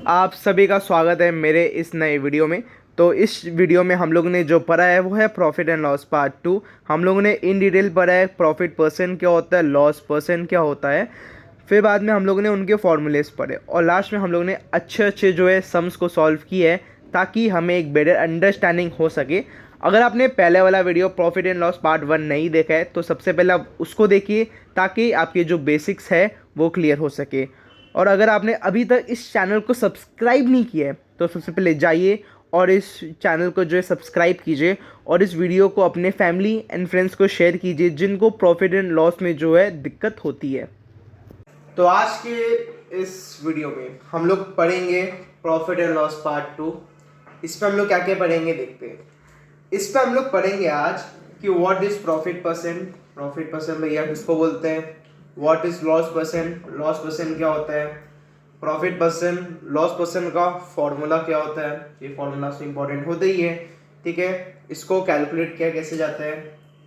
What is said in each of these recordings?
आप सभी का स्वागत है मेरे इस नए वीडियो में। तो इस वीडियो में हम लोगों ने जो पढ़ा है वो है प्रॉफिट एंड लॉस पार्ट 2। हम लोगों ने इन डिटेल पढ़ा है प्रॉफिट परसेंट क्या होता है, लॉस परसेंट क्या होता है। फिर बाद में हम लोगों ने उनके फॉर्मूलेस पढ़े और लास्ट में हम लोगों ने अच्छे अच्छे जो है सम्स को सॉल्व किए हैं ताकि हमें एक बेटर अंडरस्टैंडिंग हो सके। अगर आपने पहले वाला video profit and loss part 1 नहीं देखा है तो सबसे पहले आप उसको देखिए ताकि आपके जो बेसिक्स है वो क्लियर हो सके। और अगर आपने अभी तक इस चैनल को सब्सक्राइब नहीं किया है तो सबसे पहले जाइए और इस चैनल को जो है सब्सक्राइब कीजिए और इस वीडियो को अपने फैमिली एंड फ्रेंड्स को शेयर कीजिए जिनको प्रॉफिट एंड लॉस में जो है दिक्कत होती है। तो आज के इस वीडियो में हम लोग पढ़ेंगे प्रॉफिट एंड लॉस पार्ट 2। इस पर हम लोग क्या क्या पढ़ेंगे देखते हैं। इस पर हम लोग पढ़ेंगे आज कि what is profit percent, profit percent भैया किसको बोलते हैं, what is loss percent, loss percent क्या होता है, प्रॉफिट परसेंट लॉस परसेंट का फॉर्मूला क्या होता है, ये फॉर्मूला से इंपॉर्टेंट होता ही है, ठीक है। इसको कैलकुलेट किया कैसे जाता है,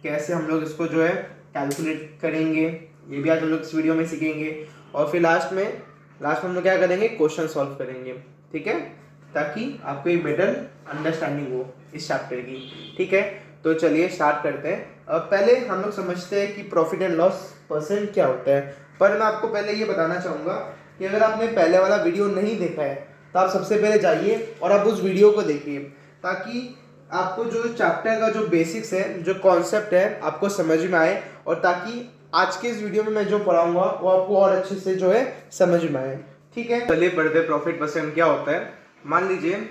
कैसे हम लोग इसको जो है कैलकुलेट करेंगे, ये भी आज हम लोग इस वीडियो में सीखेंगे। और फिर लास्ट में हम लोग क्या करेंगे, क्वेश्चन सॉल्व करेंगे, ठीक है, ताकि आपको एक बेटर अंडरस्टैंडिंग हो इस चैप्टर की, ठीक है। तो चलिए स्टार्ट करते हैं। पहले हम लोग समझते हैं कि प्रॉफिट एंड लॉस परसेंट क्या होता है। पर मैं आपको पहले ये बताना चाहूँगा कि अगर आपने पहले वाला वीडियो नहीं देखा है तो आप सबसे पहले जाइए और आप उस वीडियो को देखिए ताकि आपको जो चैप्टर का जो बेसिक्स है, जो कॉन्सेप्ट है, आपको समझ में आए और ताकि आज के इस वीडियो में मैं जो पढ़ाऊंगा वो आपको और अच्छे से जो है समझ में आए, ठीक है। चलिए पढ़ते हैं प्रॉफिट परसेंट क्या होता है। मान लीजिए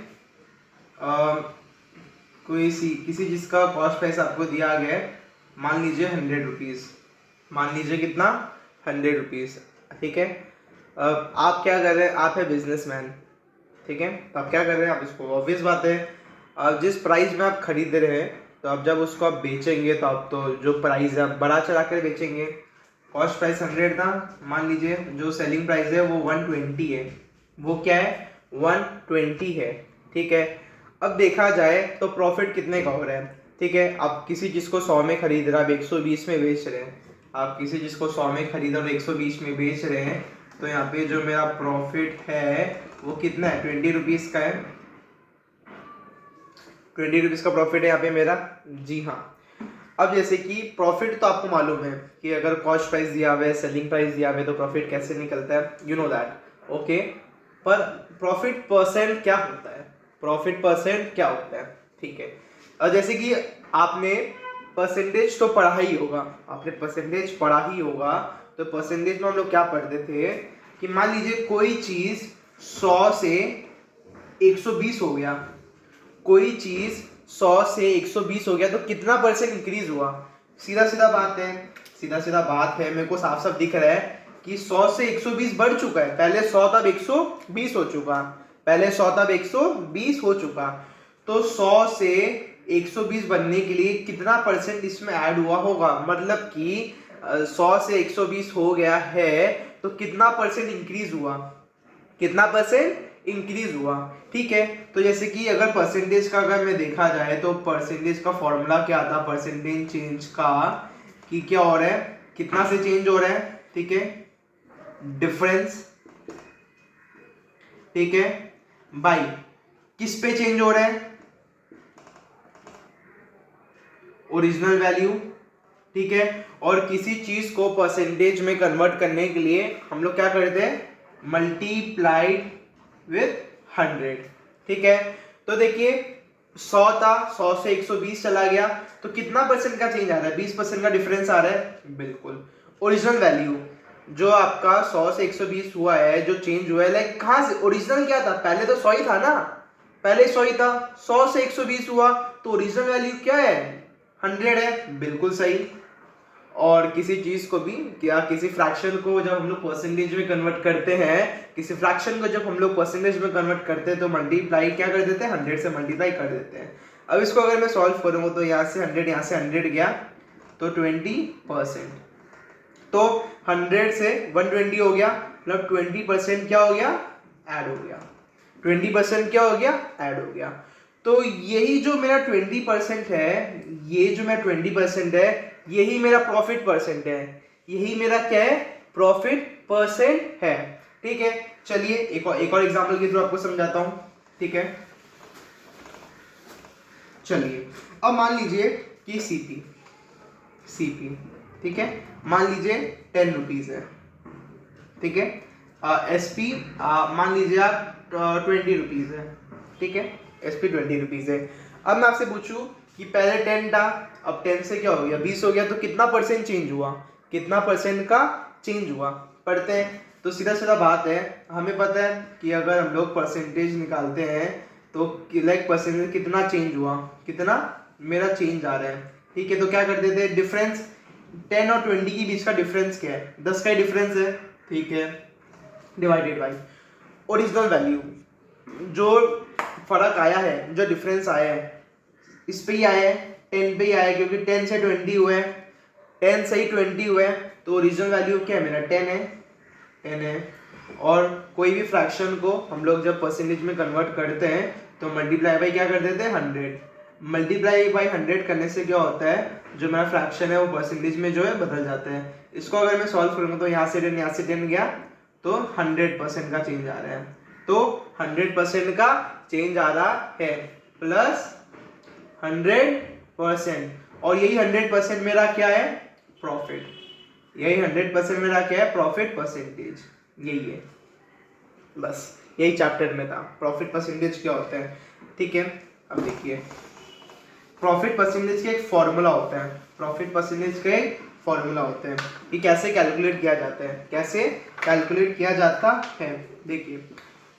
किसी चीज़ का कॉस्ट प्राइस आपको दिया गया है, मान लीजिए 100 रुपीज़, मान लीजिए कितना 100 रुपीज़, ठीक है। आप क्या कर रहे हैं, आप है बिजनेसमैन, ठीक है। तो आप क्या कर रहे हैं, आप इसको ऑब्वियस बात है जिस प्राइस में आप खरीद रहे हैं तो अब जब उसको आप बेचेंगे तो आप तो जो प्राइस है आप बढ़ा चढ़ा कर बेचेंगे। कॉस्ट प्राइस 100 था, मान लीजिए जो सेलिंग प्राइस है वो 120 है, वो क्या है 120 है, ठीक है। अब देखा जाए तो प्रॉफिट कितने का हो रहा है, ठीक है। आप किसी चीज़ को 100 में खरीद रहे हैं, आप 120 में बेच रहे हैं, आप किसी चीज़ को 100 में खरीद और 120 में बेच रहे हैं, तो यहाँ पे जो मेरा प्रॉफिट है वो कितना है, 20 रुपीज़ का है। 20 रुपीज़ का प्रॉफिट है यहाँ पे मेरा, जी हाँ। अब जैसे कि प्रॉफिट तो आपको मालूम है कि अगर कॉस्ट प्राइस दिया हुआ है, सेलिंग प्राइस दिया हुआ है तो प्रॉफिट कैसे निकलता है, यू नो दैट, ओके। पर प्रॉफिट परसेंट क्या होता है, प्रॉफिट परसेंट क्या होता है, ठीक है। और जैसे कि आपने परसेंटेज तो पढ़ा ही होगा, आपने परसेंटेज पढ़ा ही होगा, तो परसेंटेज में हम लोग क्या पढ़ते थे कि मान लीजिए कोई चीज़ 100 से 120 हो गया, कोई चीज 100 से 120 हो गया तो कितना परसेंट इंक्रीज हुआ। सीधा सीधा बात है, सीधा सीधा बात है, मेरे को साफ साफ दिख रहा है कि 100 से 120 बढ़ चुका है। पहले 100 तब 120 हो चुका, पहले 100 तब 120 हो चुका, तो 100 से 120 बनने के लिए कितना परसेंट इसमें ऐड हुआ होगा, मतलब कि 100 से 120 हो गया है तो कितना परसेंट इंक्रीज हुआ, कितना परसेंट इंक्रीज हुआ, ठीक है। तो जैसे कि अगर परसेंटेज का अगर मैं देखा जाए तो परसेंटेज का फॉर्मूला क्या था परसेंटेज चेंज का, कि क्या हो रहा है, कितना से चेंज हो रहा है, ठीक है, डिफरेंस, ठीक है, बाई किस पे चेंज हो रहा है, ओरिजिनल वैल्यू, ठीक है। और किसी चीज को परसेंटेज में कन्वर्ट करने के लिए हम लोग क्या करते हैं, मल्टीप्लाइड विथ 100, ठीक है। तो देखिए 100 था, 100 से 120 चला गया तो कितना परसेंट का चेंज आ रहा है, 20% का डिफरेंस आ रहा है, बिल्कुल। ओरिजिनल वैल्यू जो आपका 100 से 120 हुआ है, जो चेंज हुआ है, लाइक कहां से, ओरिजिनल क्या था, पहले तो 100 ही था ना, पहले 100 ही था, 100 से 120 हुआ तो ओरिजिनल वैल्यू क्या है, 100 है, बिल्कुल सही। और किसी चीज को भी क्या, किसी फ्रैक्शन को जब हम लोग परसेंटेज में कन्वर्ट करते हैं, किसी फ्रैक्शन को जब हम लोग परसेंटेज में कन्वर्ट करते हैं तो मल्टीप्लाई क्या कर देते हैं, 100 से मल्टीप्लाई कर देते हैं। अब इसको अगर मैं सॉल्व करूंगा तो यहाँ से 100, यहाँ से 100 गया तो 20%, तो 100 से 120 हो गया, मतलब 20% क्या हो गया, ऐड हो गया, 20% क्या हो गया, ऐड हो गया। तो यही जो मेरा 20% है, ये जो मेरा 20% है, यही मेरा प्रॉफिट परसेंट है, यही मेरा क्या है, प्रॉफिट परसेंट है। ठीक है, चलिए एक और एग्जाम्पल के थ्रू आपको समझाता हूँ। ठीक है, चलिए अब मान लीजिए कि सीपी ठीक है, मान लीजिए 10 रुपीज है। ठीक है, एसपी मान लीजिए आप 20 रुपीज है। ठीक है, एसपी 20 रुपीज है। अब मैं आपसे पूछूं कि पहले 10 था, अब 10 से क्या हो गया, 20 हो गया, तो कितना परसेंट चेंज हुआ, कितना परसेंट का चेंज हुआ। पढ़ते हैं, तो सीधा सीधा बात है, हमें पता है कि अगर हम लोग परसेंटेज निकालते हैं तो लाइक परसेंटेज कितना चेंज हुआ, कितना मेरा चेंज आ रहा है। ठीक है, तो क्या कर देते हैं, डिफरेंस 10 और 20 के बीच का डिफरेंस क्या है, 10 का ही डिफरेंस है। ठीक है, डिवाइडेड बाई ओरिजिनल वैल्यू, जो फर्क आया है, जो डिफरेंस आया है इस पे ही आया है, 10 पे ही आया है, क्योंकि 10 से 20 हुए, 10 से ही 20 हुए, तो ओरिजिनल वैल्यू क्या है मेरा 10 है, 10 है। और कोई भी फ्रैक्शन को हम लोग जब परसेंटेज में कन्वर्ट करते हैं तो मल्टीप्लाई बाई क्या कर देते हैं 100। मल्टीप्लाई बाई 100 करने से क्या होता है, जो मेरा फ्रैक्शन है वो परसेंटेज में जो है बदल जाता है। इसको अगर मैं सॉल्व करूँगा तो यहाँ से 10 यहाँ से 10 गया, तो 100% का चेंज आ रहा है, तो 100% का चेंज आ रहा है प्लस 100%, और यही 100% मेरा क्या है, प्रॉफिट। यही 100% मेरा क्या है, प्रॉफिट परसेंटेज, यही है। बस यही चैप्टर में था, प्रॉफिट परसेंटेज क्या होता है। ठीक है, अब देखिए प्रॉफिट परसेंटेज का एक फॉर्मूला होता है, प्रॉफिट परसेंटेज का एक फॉर्मूला होता है कि कैसे कैलकुलेट किया जाता है, कैसे कैलकुलेट किया जाता है। देखिए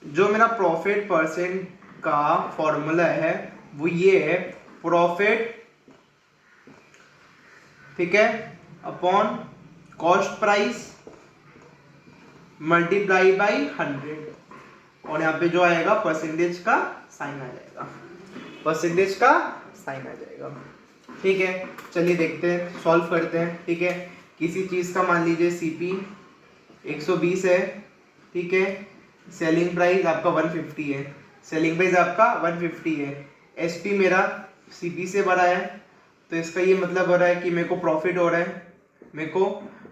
जो मेरा प्रॉफिट परसेंट का फॉर्मूला है वो ये है, प्रॉफिट, ठीक है, upon cost price multiply by 100, और यहाँ पे जो आएगा परसेंटेज का साइन आ जाएगा, परसेंटेज का साइन आ जाएगा। ठीक है, चलिए देखते हैं, सॉल्व करते हैं। ठीक है, किसी चीज़ का मान लीजिए सीपी 120 है। ठीक है, सेलिंग प्राइस आपका 150 है, सेलिंग प्राइस आपका 150 है, एसपी मेरा सीपी से बड़ा है, तो इसका ये मतलब हो रहा है कि मेरे को प्रॉफिट हो रहा है, मेरे को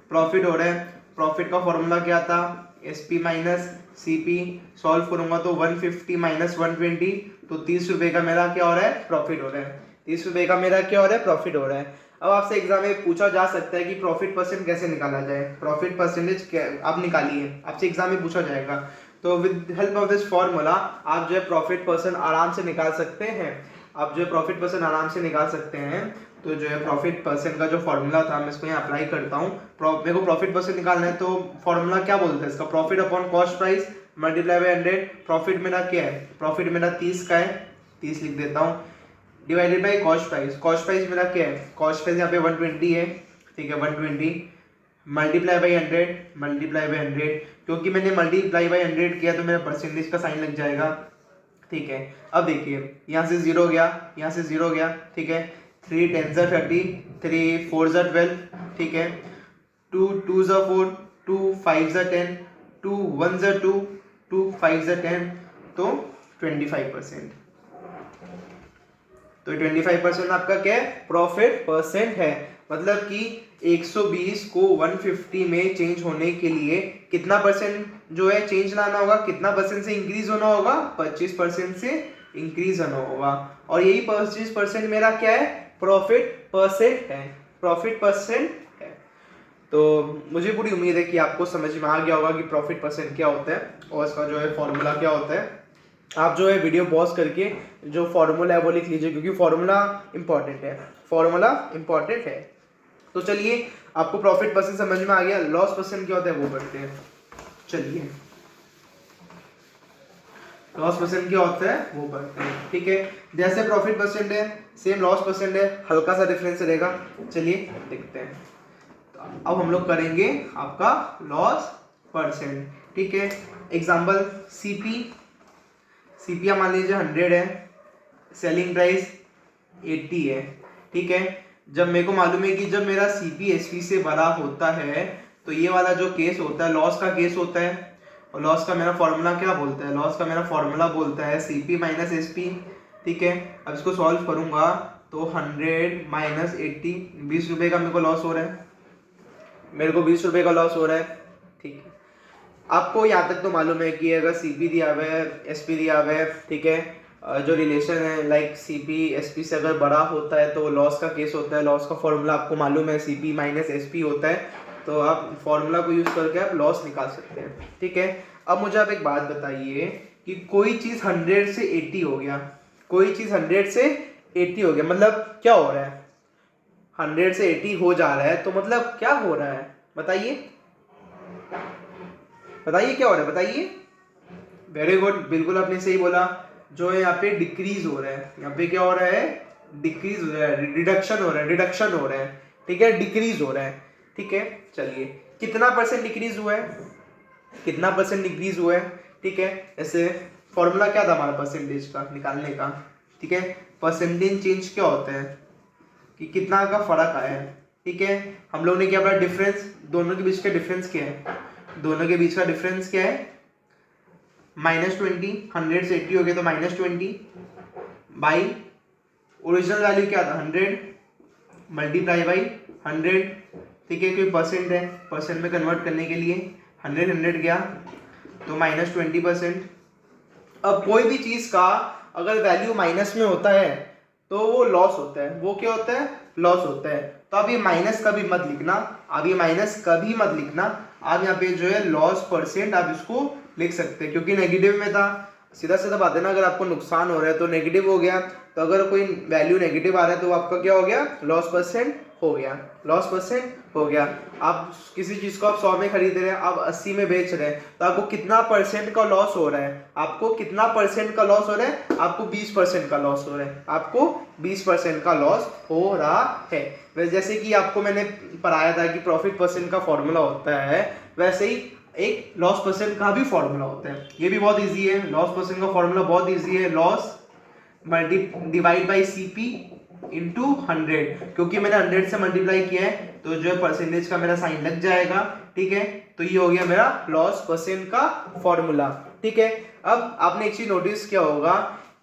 प्रॉफिट हो रहा है। प्रॉफिट का फॉर्मूला क्या था, एसपी माइनस सीपी, सॉल्व करूंगा तो 150 माइनस 120, तो 30 रुपए का मेरा क्या हो रहा है, प्रॉफिट हो रहा है, 30 रुपए का मेरा क्या हो रहा है, प्रॉफिट हो रहा है। अब आपसे एग्जाम में पूछा जा सकता है कि प्रॉफिट परसेंट कैसे निकाला जाए, प्रॉफिट परसेंटेज आप निकालिए, आपसे एग्जाम में पूछा जाएगा। तो with help of this formula आप जो है प्रॉफिट परसेंट आराम से निकाल सकते हैं, आप जो है प्रॉफिट परसेंट आराम से निकाल सकते हैं। तो जो है प्रॉफिट परसेंट का जो फॉर्मूला था मैं इसको यहाँ अप्लाई करता हूँ। मेरे को प्रॉफिट परसेंट निकालना है, तो फॉर्मूला क्या बोलता है इसका, profit upon cost price multiply by 100। Profit मेरा क्या है, प्रॉफिट मेरा 30 का है, 30 लिख देता हूँ, divided by cost price, cost price मेरा क्या है, कॉस्ट प्राइस यहाँ पे 120 है। ठीक है, 120 मल्टीप्लाई बाई 100, मल्टीप्लाई बाई 100, क्योंकि मैंने मल्टीप्लाई बाई 100 किया तो मेरा परसेंटेज का साइन लग जाएगा। ठीक है, अब देखिए यहाँ से 0 गया, यहाँ से 0 गया। ठीक है, 3 10 30, 3 4 12, ठीक है, 2 2 4, 2 5 10, 2 1 2, 2 5 10, तो 25%। तो 25% आपका क्या है, प्रॉफिट परसेंट है। मतलब कि 120 को 150 में चेंज होने के लिए कितना परसेंट जो है चेंज लाना होगा, कितना परसेंट से इंक्रीज होना होगा, 25% से इंक्रीज होना होगा। और यही 25% मेरा क्या है, प्रॉफिट परसेंट है, प्रॉफिट परसेंट है। तो मुझे पूरी उम्मीद है कि आपको समझ में आ गया होगा कि प्रॉफिट परसेंट क्या होता है और इसका जो है फॉर्मूला क्या होता है। आप जो है वीडियो पॉज करके जो फॉर्मूला है वो लिख लीजिए, क्योंकि फॉर्मूला इंपॉर्टेंट है, फॉर्मूला इंपॉर्टेंट है। तो चलिए आपको प्रॉफिट परसेंट समझ में आ गया, लॉस परसेंट क्या होता है वो करते हैं। चलिए लॉस परसेंट क्या होता है वो करते हैं। ठीक है, जैसे प्रॉफिट परसेंट है सेम लॉस परसेंट है, हल्का सा डिफरेंस रहेगा। चलिए देखते हैं, तो अब हम लोग करेंगे आपका लॉस परसेंट। ठीक है, एग्जाम्पल सीपी मान लीजिए 100 है, सेलिंग प्राइस 80 है। ठीक है, जब मेरे को मालूम है कि जब मेरा सीपी एसपी से बड़ा होता है तो ये वाला जो केस होता है लॉस का केस होता है, और लॉस का मेरा फॉर्मूला क्या बोलता है, लॉस का मेरा फॉर्मूला बोलता है सीपी माइनस एसपी। ठीक है, अब इसको सॉल्व करूंगा तो 100 माइनस 80, 20 रुपए का मेरे को लॉस हो रहा है, मेरे को 20 रुपए का लॉस हो रहा है। ठीक है, आपको यहाँ तक तो मालूम है कि अगर सीपी दिया हुआ है, एसपी दिया हुआ है, ठीक है, जो रिलेशन है लाइक सीपी एसपी से अगर बड़ा होता है तो लॉस का केस होता है। लॉस का फॉर्मूला आपको मालूम है, सीपी माइनस एसपी होता है, तो आप फॉर्मूला को यूज करके आप लॉस निकाल सकते हैं, ठीक है। अब मुझे आप एक बात बताइए कि कोई चीज 100 से 80 हो गया, कोई चीज 100 से 80 हो गया, मतलब क्या हो रहा है? 100 से 80 हो जा रहा है तो मतलब क्या हो रहा है? बताइए बताइए क्या हो रहा है, बताइए। वेरी गुड, बिल्कुल आपने सही बोला। जो है यहाँ पे डिक्रीज हो रहा है, यहाँ पे क्या हो रहा है? डिक्रीज हो रहा है, रिडक्शन हो रहा है, रिडक्शन हो रहा है, ठीक है, डिक्रीज हो रहा है, ठीक है। चलिए, कितना परसेंट डिक्रीज हुआ है? कितना परसेंट डिक्रीज हुआ है? ठीक है, ऐसे फॉर्मूला क्या था हमारा परसेंटेज का निकालने का? ठीक है, परसेंटेज चेंज क्या होता है कि कितना का फर्क आया है, ठीक है। हम लोग ने क्या पढ़ा? डिफरेंस, दोनों के बीच का डिफरेंस क्या है? दोनों के बीच का डिफरेंस क्या है? -20। 100 से 80 हो गया तो -20 बाई ओरिजिनल वैल्यू क्या था? 100 मल्टीप्लाई बाई 100, ठीक है। कोई परसेंट है, परसेंट में कन्वर्ट करने के लिए 100 गया तो -20%। अब कोई भी चीज का अगर वैल्यू माइनस में होता है तो वो लॉस होता है। वो क्या होता है? लॉस होता है। तो आप ये माइनस कभी मत लिखना, आप ये माइनस कभी मत लिखना। आप यहाँ पे जो है लॉस परसेंट आप इसको लिख सकते हैं, क्योंकि नेगेटिव में था। सीधा सीधा बात है ना, अगर आपको नुकसान हो रहा है तो नेगेटिव हो गया, तो अगर कोई वैल्यू नेगेटिव आ रहा है तो आपका क्या हो गया? लॉस परसेंट हो गया, लॉस परसेंट हो गया। आप किसी चीज को आप 100 में खरीद रहे हैं, आप 80 में बेच रहे हैं, तो आपको कितना परसेंट का लॉस हो रहा है? आपको कितना परसेंट का लॉस हो रहा है? आपको 20% का लॉस हो रहा है, आपको 20% का लॉस हो रहा है। वैसे जैसे कि आपको मैंने पढ़ाया था कि प्रॉफिट परसेंट का फॉर्मूला होता है, वैसे ही एक लॉस परसेंट का भी फॉर्मूला होता है। ये भी बहुत इजी है, लॉस परसेंट का फॉर्मूला बहुत इजी है। Loss divide by CP into 100, क्योंकि मैंने 100 से मल्टीप्लाई किया है तो जो है परसेंटेज का मेरा साइन लग जाएगा, ठीक है। तो ये हो गया मेरा लॉस परसेंट का फॉर्मूला, ठीक है। अब आपने एक चीज नोटिस किया होगा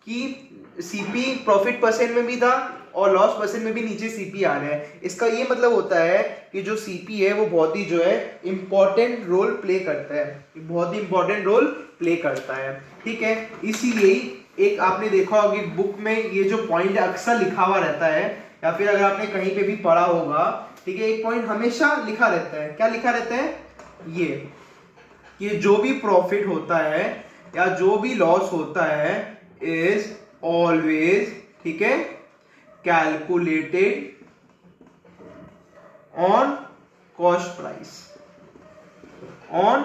कि सीपी प्रॉफिट परसेंट में भी था और लॉस परसेंट में भी नीचे सीपी आ रहा है। इसका ये मतलब होता है कि जो सीपी है वो बहुत ही जो है इंपॉर्टेंट रोल प्ले करता है, बहुत ही इंपॉर्टेंट रोल प्ले करता है, ठीक है। इसीलिए एक आपने देखा होगा कि बुक में ये जो पॉइंट अक्सर लिखा हुआ रहता है, या फिर अगर आपने कहीं पे भी पढ़ा होगा, ठीक है, एक पॉइंट हमेशा लिखा रहता है। क्या लिखा रहता है? ये जो भी प्रॉफिट होता है या जो भी लॉस होता है इज ऑलवेज, ठीक है, calculated on cost price, on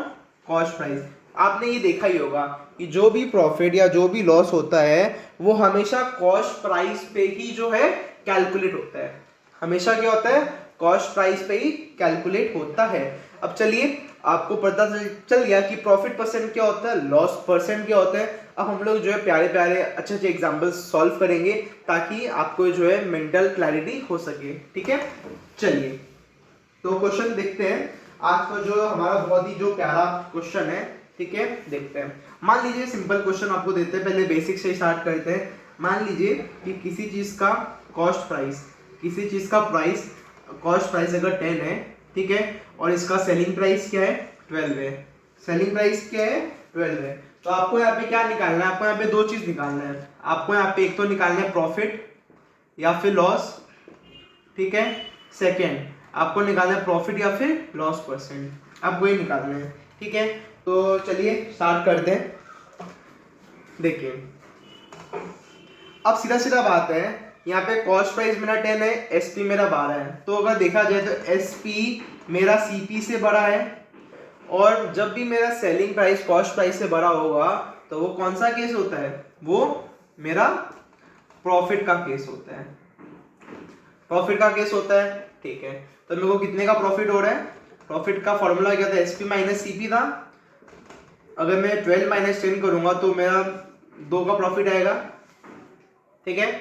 cost price. आपने ये देखा ही होगा कि जो भी प्रॉफिट या जो भी लॉस होता है वो हमेशा कॉस्ट प्राइस पे ही जो है कैलकुलेट होता है। हमेशा क्या होता है? कॉस्ट प्राइस पे ही कैलकुलेट होता है। अब चलिए, आपको पता चल गया कि प्रॉफिट परसेंट क्या होता है, लॉस परसेंट क्या होता है। अब हम लोग जो है प्यारे प्यारे अच्छे अच्छे एग्जाम्पल्स सॉल्व करेंगे ताकि आपको जो है मेंटल क्लैरिटी हो सके, ठीक है। चलिए, तो क्वेश्चन देखते हैं। आज का जो हमारा बहुत ही जो प्यारा क्वेश्चन है, ठीक है, देखते हैं। मान लीजिए सिंपल क्वेश्चन आपको देते हैं, पहले बेसिक से स्टार्ट करते हैं। मान लीजिए कि किसी चीज का कॉस्ट प्राइस, किसी चीज का प्राइस, कॉस्ट प्राइस अगर 10 है, ठीक है, और इसका सेलिंग प्राइस क्या है? 12 है। सेलिंग प्राइस क्या है? 12 है। तो आपको यहाँ पे क्या निकालना है? आपको यहाँ पे दो चीज निकालना है। आपको यहाँ पे एक तो निकालना है प्रॉफिट या फिर लॉस, ठीक है। सेकेंड आपको निकालना है प्रॉफिट या फिर लॉस परसेंट, आपको ये निकालना है, ठीक है। तो चलिए स्टार्ट करते हैं। देखिए, अब सीधा सीधा बात है, यहाँ पे कॉस्ट प्राइस मेरा 10 है, एसपी मेरा 12 है। तो अगर देखा जाए तो एसपी मेरा सीपी से बड़ा है, और जब भी मेरा सेलिंग प्राइस कॉस्ट प्राइस से बड़ा होगा तो वो कौन सा केस होता है? वो मेरा प्रॉफिट का केस होता है, प्रॉफिट का केस होता है, ठीक है। तो मेरे को कितने का प्रॉफिट हो रहा है? प्रॉफिट का फॉर्मूला क्या था? एसपी माइनस सीपी था। अगर मैं 12 माइनस 10 करूंगा तो मेरा 2 का प्रॉफिट आएगा, ठीक है।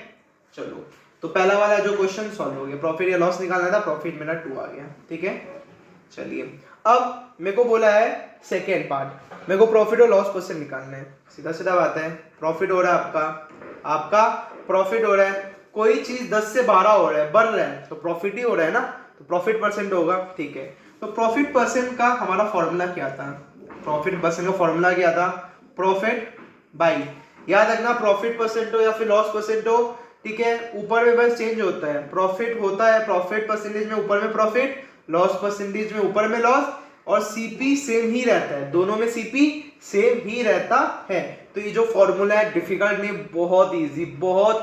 चलो, तो पहला वाला जो क्वेश्चन सॉल्व हो गया, प्रॉफिट या लॉस निकालना था, प्रॉफिट मेरा 2 आ गया, ठीक है। चलिए, अब मेरे को बोला है सेकेंड पार्ट, मेरे को प्रॉफिट और लॉस परसेंट निकालना है। सीधा सीधा बात है, प्रॉफिट हो रहा है आपका प्रॉफिट हो रहा है। कोई चीज 10 से 12 हो रहा है, बढ़ रहा है, तो प्रॉफिट ही हो रहा है ना, तो प्रॉफिट परसेंट होगा, ठीक है। तो प्रॉफिट परसेंट का हमारा फॉर्मूला क्या था? प्रॉफिट परसेंट का फॉर्मूला क्या था, प्रॉफिट बाई, याद रखना प्रॉफिट परसेंट हो या फिर लॉस परसेंट हो, ठीक है, ऊपर में बस चेंज होता है, प्रॉफिट होता है प्रॉफिट परसेंटेज में ऊपर में प्रॉफिट, लॉस परसेंटेज में ऊपर में लॉस, और सीपी सेम ही रहता है, दोनों में सीपी सेम ही रहता है। तो ये जो फॉर्मूला है डिफिकल्ट नहीं, बहुत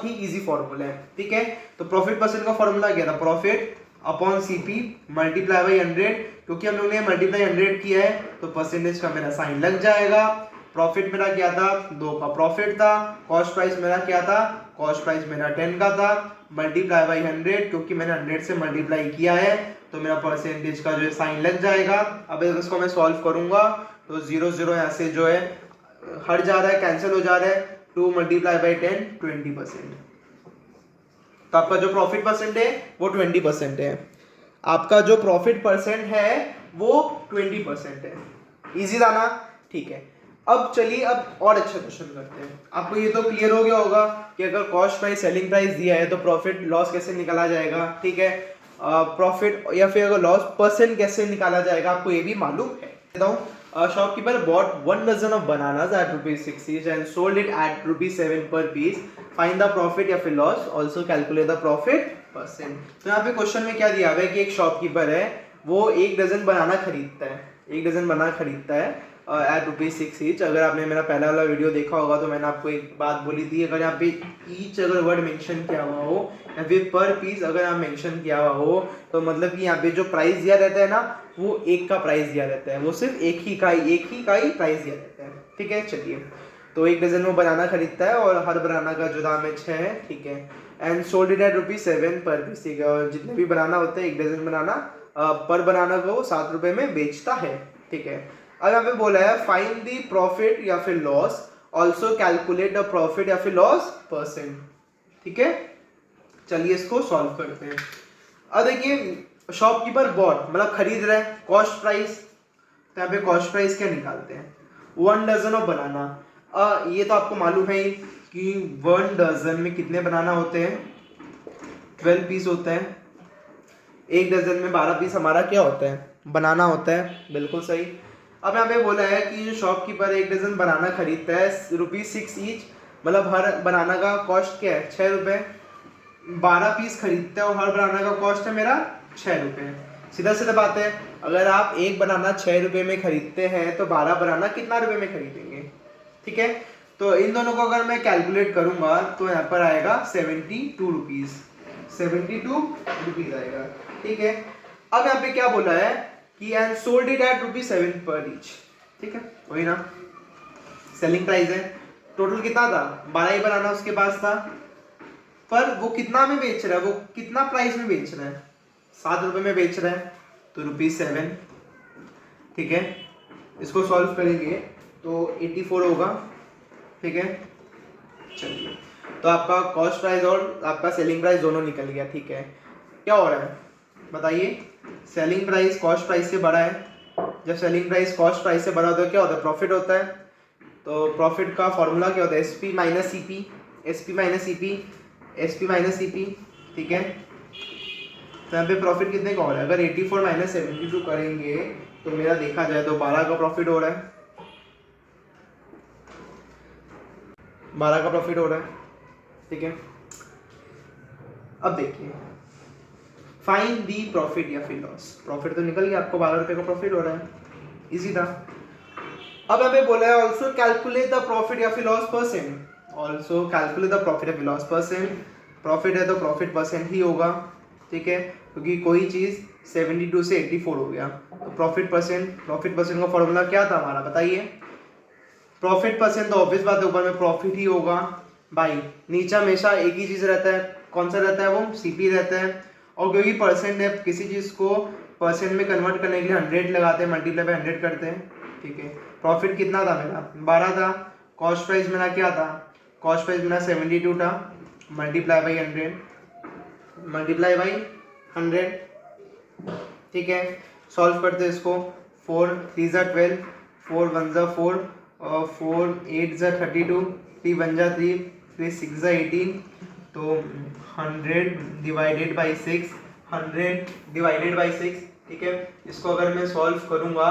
ही इजी फॉर्मूला है, ठीक है। तो प्रॉफिट परसेंट का फॉर्मूला क्या था, profit upon CP multiply by 100, क्योंकि हम लोगों ने मल्टीप्लाई 100 किया है तो परसेंटेज का मेरा साइन लग जाएगा। प्रॉफिट मेरा क्या था, 2 का प्रॉफिट था, कॉस्ट प्राइस मेरा क्या था, कॉस्ट प्राइस मेरा 10 का था, मल्टीप्लाई बाई 100, क्योंकि मैंने 100 से मल्टीप्लाई किया है तो मेरा परसेंटेज का जो है साइन लग जाएगा। अब इसको मैं सॉल्व करूंगा तो 0 0 यहाँ से जो है हट जा रहा है, कैंसिल हो जा रहा है, 2 मल्टीप्लाई बाई 10 20%। तो आपका जो प्रॉफिट परसेंट है वो 20% है, आपका जो प्रॉफिट परसेंट है वो 20% है। इजी था ना, ठीक है। अब चलिए अब और अच्छा क्वेश्चन करते हैं। आपको ये तो क्लियर हो गया होगा कि अगर कॉस्ट प्राइस सेलिंग प्राइस दिया है तो प्रॉफिट लॉस कैसे निकाला जाएगा, ठीक है। प्रॉफिट या फिर अगर लॉस परसेंट कैसे निकाला जाएगा आपको ये भी मालूम है। Shopkeeper bought 1 dozen of bananas at rupees 6 each and sold it at rupees 7 per piece. Find the profit या फिर loss. Also calculate the profit percent. तो यहाँ पे क्वेश्चन में क्या दिया हुआ है कि एक शॉपकीपर है, वो 1 डजन बनाना खरीदता है, 1 डजन बनाना खरीदता है एट रुपीज 6 ईच। अगर आपने मेरा पहला वाला वीडियो देखा होगा तो मैंने आपको एक बात बोली थी, अगर यहाँ पे ईच अगर वर्ड मेंशन किया हुआ हो या फिर पर पीस अगर आप मेंशन किया हुआ हो तो मतलब कि यहाँ पे जो प्राइस दिया रहता है ना वो एक का प्राइस दिया रहता है, वो सिर्फ एक ही का ही प्राइस दिया रहता है, ठीक है। चलिए तो 1 डजन वो बनाना खरीदता है और हर बनाना का जो दाम है 6 है, ठीक है। And sold it at rupees 7 पर पीस, ठीक है। और जितने भी बनाना होते हैं 1 डजन बनाना पर बनाना को 7 रुपए में बेचता है, ठीक है। अब यहाँ पे बोला है फाइंड दी प्रॉफिट या फिर loss, also calculate the profit या फिर लॉस परसेंट, ठीक है। चलिए इसको सॉल्व करते हैं। अब देखिए शॉपकीपर बॉट मतलब खरीद रहे हैं, कॉस्ट प्राइस, तो यहाँ पे कॉस्ट प्राइस क्या निकालते हैं, 1 डजन ऑफ बनाना। ये तो आपको मालूम है कि 1 डजन में कितने बनाना होते हैं, 12 पीस होते हैं। 1 डजन में 12 पीस हमारा क्या होता है, बनाना होता है, बिल्कुल सही। अब यहाँ पे बोला है कि जो शॉपकीपर 1 डजन बनाना खरीदता है रुपीज 6 ईच, मतलब हर बनाना का कॉस्ट क्या है 6 रुपये, 12 पीस खरीदते हैं और हर बनाना का कॉस्ट है मेरा 6 रुपये। सीधा सीधा बात है, अगर आप एक बनाना 6 रुपये में खरीदते हैं तो 12 बनाना कितना रुपये में खरीदेंगे, ठीक है। तो इन दोनों को अगर मैं कैलकुलेट करूंगा तो यहाँ पर आएगा 72 रुपीज, 72 रुपीज आएगा, ठीक है। अब यहाँ पे क्या बोला है कि and sold it at rupees 7 पर ईच, ठीक है, वही ना सेलिंग प्राइस है। टोटल कितना था, 12 ही बनाना उसके पास था, पर वो कितना में बेच रहा है, वो कितना प्राइस में बेच रहा है, 7 रुपए में बेच रहा है, तो रुपीज 7, ठीक है। इसको सॉल्व करेंगे तो 84 होगा, ठीक है। चलिए तो आपका कॉस्ट प्राइस और आपका सेलिंग प्राइस दोनों निकल गया, ठीक है। क्या हो रहा है बताइए, सेलिंग प्राइस कॉस्ट प्राइस से बड़ा है, जब सेलिंग प्राइस कॉस्ट प्राइस से बड़ा होता है क्या होता है, प्रॉफिट होता है। तो प्रॉफिट का फॉर्मूला क्या होता है, SP minus CP, SP minus CP, SP minus CP, ठीक है। तो यहाँ पे प्रॉफिट कितने का हो रहा है, अगर 84 माइनस 72 करेंगे तो मेरा देखा जाए तो 12 का प्रॉफिट हो रहा है, 12 का प्रॉफिट हो रहा है, ठीक है। अब देखिए फाइंड दी प्रॉफिट या फिर लॉस, प्रॉफिट तो निकल गया, आपको 12 रुपए का प्रॉफिट हो रहा है, इजी था। अब हमें बोला है ऑल्सो कैलकुलेट द प्रॉफिट या फिर loss percent, also calculate the profit या फिर लॉस परसेंट। प्रॉफिट है तो प्रॉफिट परसेंट ही होगा, ठीक है, क्योंकि कोई चीज 72 से 84 हो गया तो प्रॉफिट परसेंट का फॉर्मूला क्या था हमारा बताइए, प्रॉफिट परसेंट, तो ऑब्वियस बात है ऊपर में प्रॉफिट ही होगा भाई, नीचे हमेशा एक ही चीज रहता है, कौन सा रहता है, वो सीपी रहता है। और क्योंकि परसेंट है, किसी चीज को परसेंट में कन्वर्ट करने के लिए 100 लगाते हैं, मल्टीप्लाई बाय 100 करते हैं, ठीक है। प्रॉफिट कितना था मेरा 12 था, कॉस्ट प्राइस मेरा क्या था, कॉस्ट प्राइस मेरा 72 था, मल्टीप्लाई बाई 100, मल्टीप्लाई बाई 100, ठीक है। सॉल्व करते हैं इसको, 4 3 ज़ा 12, 4 1 ज़ा 4, 4 8 ज़ा 32, 3 1 ज़ा 3, 3 6 ज़ा 18, तो 100 डिवाइडेड बाई 6, 100 डिवाइडेड बाई 6, ठीक है। इसको अगर मैं सॉल्व करूंगा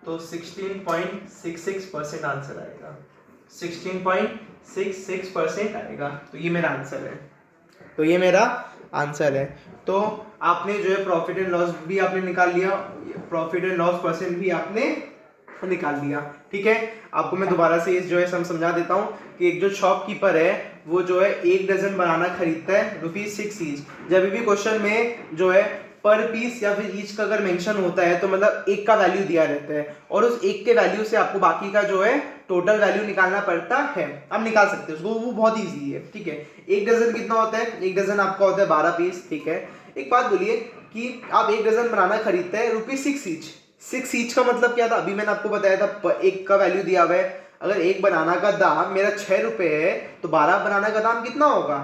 तो 16.66% आंसर आएगा, 16.66% आएगा। तो ये मेरा आंसर है, तो ये मेरा आंसर है। तो आपने जो है प्रॉफिट एंड लॉस भी आपने निकाल लिया, प्रॉफिट एंड लॉस परसेंट भी आपने निकाल लिया। ठीक है, आपको मैं दोबारा से इस जो है समझा देता हूँ कि एक जो शॉपकीपर है वो जो है 1 डजन बनाना खरीदता है ₹6 ईच। जब भी क्वेश्चन में जो है पर पीस या फिर ईच का अगर मेंशन होता है तो मतलब एक का वैल्यू दिया रहता है और उस एक के वैल्यू से आपको बाकी का जो है टोटल वैल्यू निकालना पड़ता है। आप निकाल सकते हो उसको, वो बहुत ईजी है। ठीक है, 1 डजन कितना होता है? 1 डजन आपका होता है 12 पीस। ठीक है, एक बात बोलिए कि आप 1 डजन बनाना खरीदते हैं ₹6 ईच। 6 ईच का मतलब क्या था? अभी मैंने आपको बताया था एक का वैल्यू दिया हुआ है। अगर एक बनाना का दाम मेरा 6 रुपए है तो 12 बनाना का दाम कितना होगा?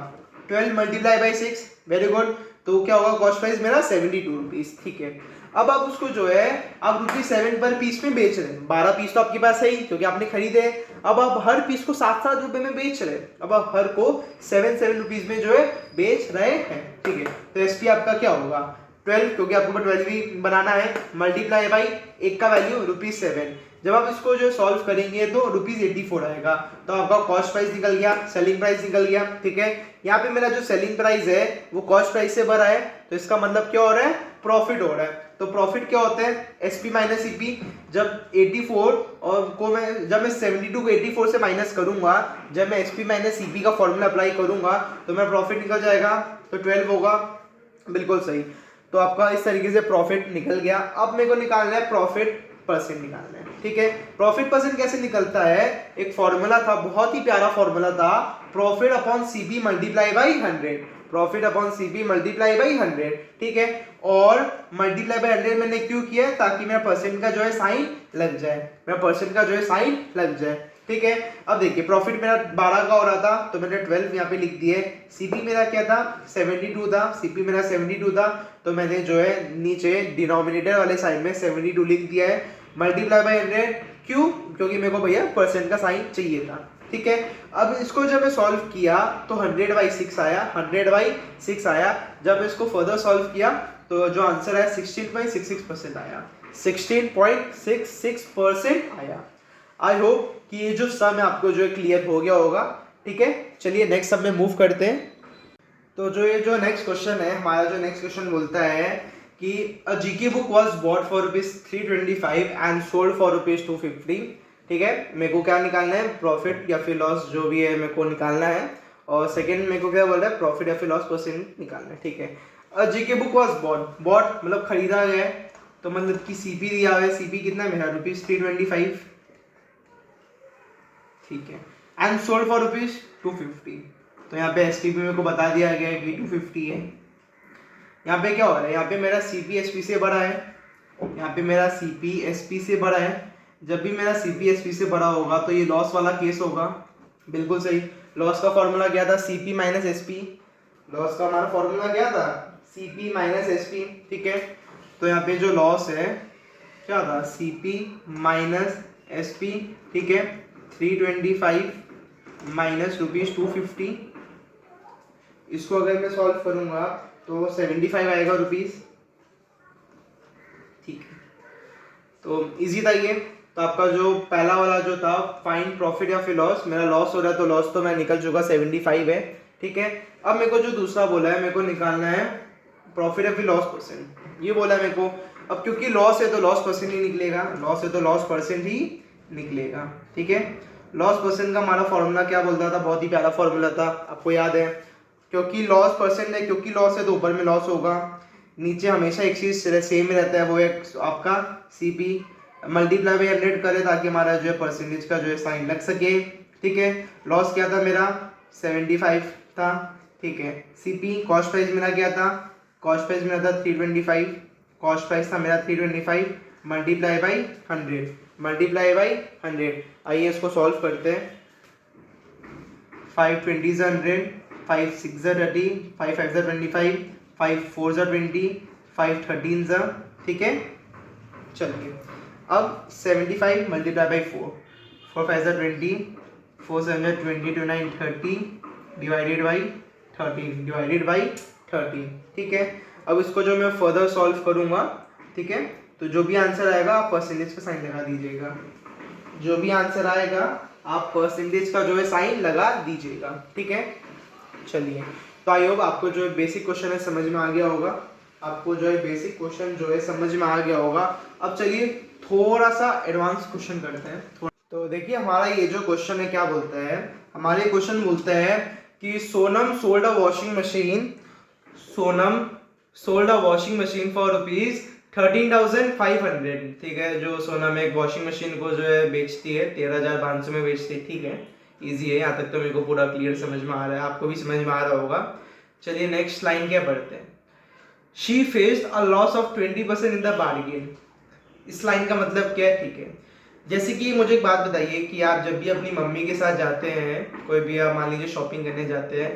12 मल्टीप्लाई बाई 6। Very good. तो क्या होगा? कॉस्ट प्राइस मेरा 72 रुपीज। ठीक है, अब आप उसको जो है आप ₹7 पर पीस में बेच रहे हैं। 12 पीस तो आपके पास है ही क्योंकि आपने खरीदे। अब आप हर पीस को 7-7 रुपए में बेच रहे हैं। अब आप हर को 7 रुपीज में जो है बेच रहे हैं। ठीक है, तो एसपी आपका क्या होगा? 12, क्योंकि आपको 12 भी बनाना है, मल्टीप्लाई बाई एक का वैल्यू ₹7। जब आप इसको जो सॉल्व करेंगे तो ₹84 आएगा। तो आपका कॉस्ट प्राइस निकल गया, सेलिंग प्राइस निकल गया। ठीक है, यहाँ पे मेरा जो सेलिंग प्राइस है वो कॉस्ट प्राइस से बड़ा है, तो इसका मतलब क्या हो रहा है? प्रॉफिट हो रहा है। तो प्रॉफिट क्या होता है? SP minus EP. जब 84 और को मैं जब मैं 72 को 84 से माइनस करूंगा, जब मैं एसपी माइनस ईपी का फॉर्मूला अप्लाई करूंगा तो मेरा प्रॉफिट निकल जाएगा, तो 12 होगा। बिल्कुल सही। तो आपका इस तरीके से प्रॉफिट निकल गया। अब मेरे को निकालना है प्रॉफिट परसेंट निकालना है। ठीक है, प्रॉफिट परसेंट कैसे निकलता है? एक फॉर्मूला था, बहुत ही प्यारा फॉर्मूला था, profit upon CP multiply by 100। Profit upon CP multiply by 100। ठीक है, और मल्टीप्लाई बाई 100 मैंने क्यों किया? ताकि मेरा परसेंट का जो है साइन लग जाए, मेरा परसेंट का जो है साइन लग जाए। ठीक है, अब देखिए प्रॉफिट मेरा 12 का हो रहा था तो मैंने 12 यहाँ पे लिख दिए। सीपी मेरा क्या था? 72 था। सीपी मेरा 72 था तो मैंने जो है नीचे डिनोमिनेटर वाले साइड में 72 लिख दिया है। मल्टीप्लाई बाई 100 क्यों? क्योंकि मेरे को भैया परसेंट का साइन चाहिए था। ठीक है, अब इसको जब मैं सॉल्व किया तो 100/6 आया, 100/6 आया। जब इसको फर्दर सॉल्व किया तो जो आंसर है 16.66% आया, 16.66% आया। आई होप कि ये जो सम है आपको जो है क्लियर हो गया होगा। ठीक है, चलिए नेक्स्ट सम में मूव करते हैं। तो जो ये जो नेक्स्ट क्वेश्चन है, हमारा जो नेक्स्ट क्वेश्चन बोलता है कि a GK book was bought for ₹325 and sold for ₹250। ठीक है, मेरे को क्या निकालना है? प्रॉफिट या फिर लॉस जो भी है मेरे को निकालना है। और सेकंड मेरे को क्या बोल रहा है? प्रॉफिट या फिर लॉस परसेंट निकालना है। ठीक है, a GK book was bought, bought मतलब खरीदा गया है, तो मतलब कि सीपी दिया हुआ है। सीपी कितना है मेरा? ₹325। ठीक है, एंड सोल्ड फॉर ₹250। तो यहाँ पे एसपी मेरे को बता दिया गया है कि 250 है। यहाँ पे क्या हो रहा है? यहाँ पे मेरा सीपी एसपी से बड़ा है, यहाँ पे मेरा सीपी एसपी से बड़ा है। जब भी मेरा सीपी एसपी से बड़ा होगा तो ये लॉस वाला केस होगा। बिल्कुल सही। लॉस का फॉर्मूला क्या था? CP minus SP. लॉस का हमारा फॉर्मूला क्या था? CP minus SP. ठीक है, तो यहाँ पे जो लॉस है क्या था? CP minus SP. ठीक है, 325 माइनस ₹250। इसको अगर मैं सॉल्व करूंगा तो 75 आएगा रुपीज। ठीक है, तो इजी था ये। तो आपका जो पहला वाला जो था फाइंड प्रॉफिट या फिर लॉस, मेरा लॉस हो रहा है तो लॉस तो मैं निकल चुका, 75 है। ठीक है, अब मेरे को जो दूसरा बोला है, मेरे को निकालना है प्रॉफिट या फिर लॉस परसेंट। ये बोला है मेरे को। अब क्योंकि लॉस है तो लॉस परसेंट ही निकलेगा, लॉस है तो लॉस परसेंट ही निकलेगा। ठीक है, लॉस परसेंट का हमारा फॉर्मूला क्या बोलता था? बहुत ही प्यारा फॉर्मूला था, आपको याद है? क्योंकि लॉस परसेंट है, क्योंकि लॉस है तो ऊपर में लॉस होगा, नीचे हमेशा एक चीज सेम रहता है, वो एक आपका सीपी मल्टीप्लाई बाई 100 करे ताकि हमारा जो है परसेंटेज का जो है साइन लग सके। ठीक है, लॉस क्या था मेरा? 75 था। ठीक है, सीपी कॉस्ट प्राइस मेरा क्या था? कॉस्ट प्राइस मेरा था 325। कॉस्ट प्राइस था मेरा 325 मल्टीप्लाई बाई 100, मल्टीप्लाई बाई 100। आइए इसको सॉल्व करते हैं। 5 20 100, 5 6 30, 5 5 25, 5 4 20, 5 13। ठीक है, चलिए अब 75 multiply by 4, 4 5 20, 4 7 20, 2 9 30 divided by 13, divided by 13। ठीक है, अब इसको जो मैं फर्दर सॉल्व करूंगा, ठीक है, तो तो जो भी आंसर आएगा आप परसेंटेज का साइन लगा दीजिएगा, जो भी आंसर आएगा आप परसेंटेज का जो है साइन लगा दीजिएगा, ठीक है। चलिए, तो आई होप आपको जो है बेसिक क्वेश्चन है समझ में आ गया होगा, आपको जो है बेसिक क्वेश्चन जो है समझ में आ गया होगा। अब चलिए थोड़ा सा एडवांस क्वेश्चन करते हैं। तो देखिए हमारा ये जो क्वेश्चन है क्या बोलता है, हमारे क्वेश्चन बोलता है कि Sonam sold a washing machine, Sonam sold a washing machine for ₹13,500, ठीक है। जो सोनम एक वॉशिंग मशीन को जो है बेचती है 13,500 में बेचती है, ठीक है। इजी है, यहाँ तक तो मेरे को पूरा क्लियर समझ में आ रहा है, आपको भी समझ में आ रहा होगा। चलिए नेक्स्ट लाइन क्या पढ़ते हैं। She faced a loss of 20% in the bargain. इस लाइन का मतलब क्या है, ठीक है। जैसे कि मुझे एक बात बताइए कि आप जब भी अपनी मम्मी के साथ जाते हैं, कोई भी आप मान लीजिए शॉपिंग करने जाते हैं,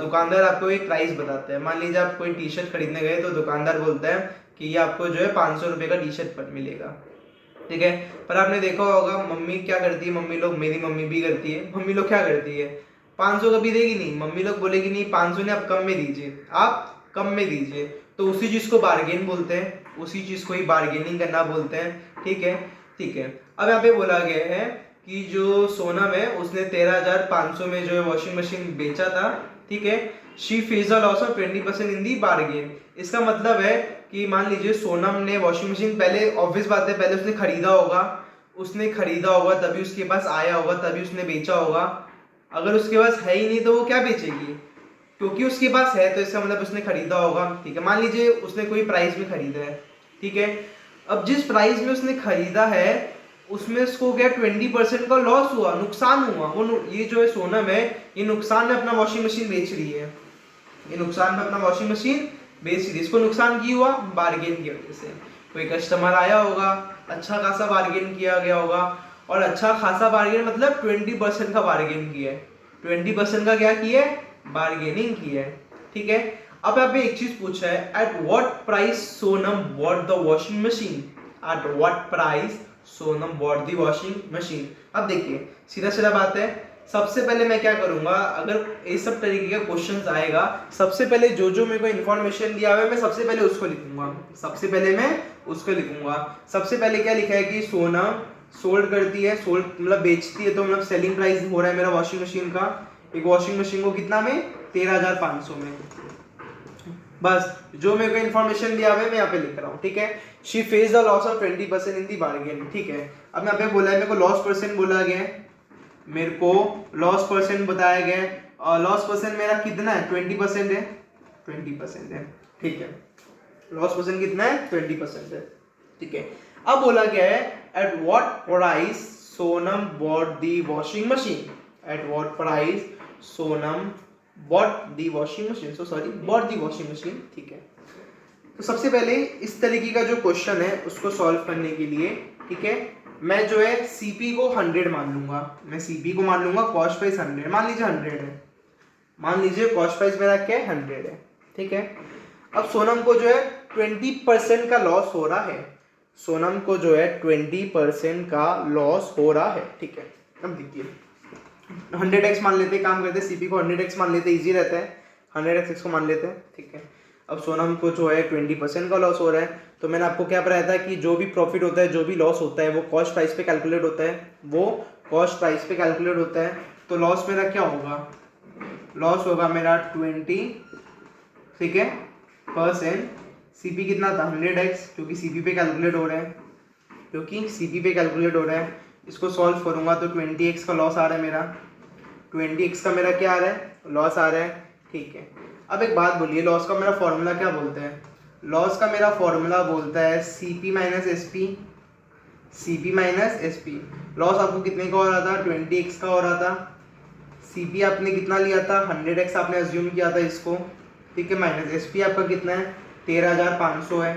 दुकानदार आपको एक प्राइस बताता है। मान लीजिए आप कोई टी शर्ट खरीदने गए तो दुकानदार बोलता है कि ये आपको जो है 500 रुपये का टी शर्ट पर मिलेगा, ठीक है। पर आपने देखा होगा मम्मी क्या करती है, मम्मी लोग, मेरी मम्मी भी करती है, मम्मी लोग क्या करती है, 500 कभी देगी नहीं, मम्मी लोग बोलेगी नहीं 500 ने आप कम में दीजिए, आप कम में दीजिए। तो उसी चीज को बार्गेन बोलते हैं, उसी चीज को ही बार्गेनिंग करना बोलते हैं, ठीक है। ठीक है, अब यहाँ पे बोला गया है कि जो सोनम है उसने 13,500 में जो है वॉशिंग मशीन बेचा था, ठीक है। She face a loss of 20% in the bargain. इसका मतलब है कि मान लीजिए सोनम ने वॉशिंग मशीन, पहले ऑब्वियस बात है पहले उसने खरीदा होगा, तभी उसके पास आया होगा, तभी उसने बेचा होगा। अगर उसके पास है ही नहीं तो वो क्या बेचेगी, क्योंकि उसके पास है तो इसका मतलब उसने खरीदा होगा, ठीक है। मान लीजिए उसने कोई प्राइस में खरीदा है, ठीक है। अब जिस प्राइस में उसने खरीदा है उसमें उसको क्या 20% का लॉस हुआ, नुकसान हुआ। ये जो है सोनम है, ये नुकसान में अपना वॉशिंग मशीन बेच रही है, ये नुकसान में अपना वॉशिंग मशीन बेच रही है। इसको नुकसान की हुआ बार्गेन की वजह से। कोई कस्टमर आया होगा, अच्छा खासा बार्गेन किया गया होगा, और अच्छा खासा बार्गेन मतलब 20% का बार्गेन किया है, 20% का क्या किया है, बार्गेनिंग की है, ठीक है। अब यहाँ पे एक चीज पूछा है, at what price Sonam bought the washing machine, at what price Sonam bought the washing machine. अब देखिए सीधा सीधा बात है, सबसे पहले मैं क्या करूंगा, अगर इस सब तरीके का क्वेश्चंस आएगा, सबसे पहले जो जो मेरे को इन्फॉर्मेशन दिया हुआ है मैं सबसे पहले उसको लिखूंगा, सबसे पहले मैं उसको लिखूंगा। सबसे पहले क्या लिखा है कि सोनम सोल्ड करती है, सोल्ड मतलब बेचती है, तो मतलब सेलिंग प्राइस हो रहा है मेरा वॉशिंग मशीन का, एक वॉशिंग मशीन को कितना में, 13,500 में। बस जो मेरे को इन्फॉर्मेशन दिया हुआ है मैं यहाँ पे लिख रहा हूँ, ठीक है। She face the loss of 20% in the bargain, ठीक है। अब यहाँ पे बोला है, मेरे को लॉस परसेंट बोला गया है, मेरे को लॉस परसेंट बताया गया है, और लॉस परसेंट मेरा कितना है, 20% है, 20% है, ठीक है। लॉस परसेंट कितना है, 20% है, ठीक है। अब बोला गया है at what price Sonam bought the washing machine, at what price Sonam bought the washing machine, bought the washing machine, ठीक है। तो सबसे पहले इस तरीके का जो क्वेश्चन है उसको सॉल्व करने के लिए, ठीक है, मैं जो है सीपी को 100 मान लूंगा, मैं सीपी को मान लूंगा, कॉस्ट प्राइस 100 मान लीजिए, 100 है, मान लीजिए कॉस्ट प्राइस मेरा क्या है, 100 है, ठीक है। अब सोनम को जो है 20% का लॉस हो रहा है, सोनम को जो है 20% का लॉस हो रहा है, ठीक है। अब देखिए 100x मान लेते हैं, काम करते हैं, सीपी को 100x मान लेते हैं, इजी रहता है, 100x को मान लेते हैं, ठीक है। अब सोनम को जो है 20% का लॉस हो रहा है, तो मैंने आपको क्या बताया था कि जो भी प्रॉफिट होता है, जो भी लॉस होता है वो कॉस्ट प्राइस पे कैलकुलेट होता है, वो कॉस्ट प्राइस पे कैलकुलेट होता है। तो लॉस मेरा क्या होगा, लॉस होगा मेरा 20, ठीक है, %। सीपी कितना था, 100x, क्योंकि सीपी पे कैलकुलेट हो रहा है, क्योंकि सीपी पे कैलकुलेट हो रहा है। इसको सॉल्व करूंगा तो 20x का लॉस आ रहा है मेरा, 20x का मेरा क्या आ रहा है, लॉस आ रहा है, ठीक है। अब एक बात बोलिए, लॉस का मेरा फॉर्मूला क्या बोलते हैं, लॉस का मेरा फॉर्मूला बोलता है CP minus SP, CP minus SP। Loss आपको कितने का हो रहा था, 20x का हो रहा था, CP आपने कितना लिया था, 100x आपने अज्यूम किया था इसको, ठीक है, माइनस SP आपका कितना है, 13,500 है,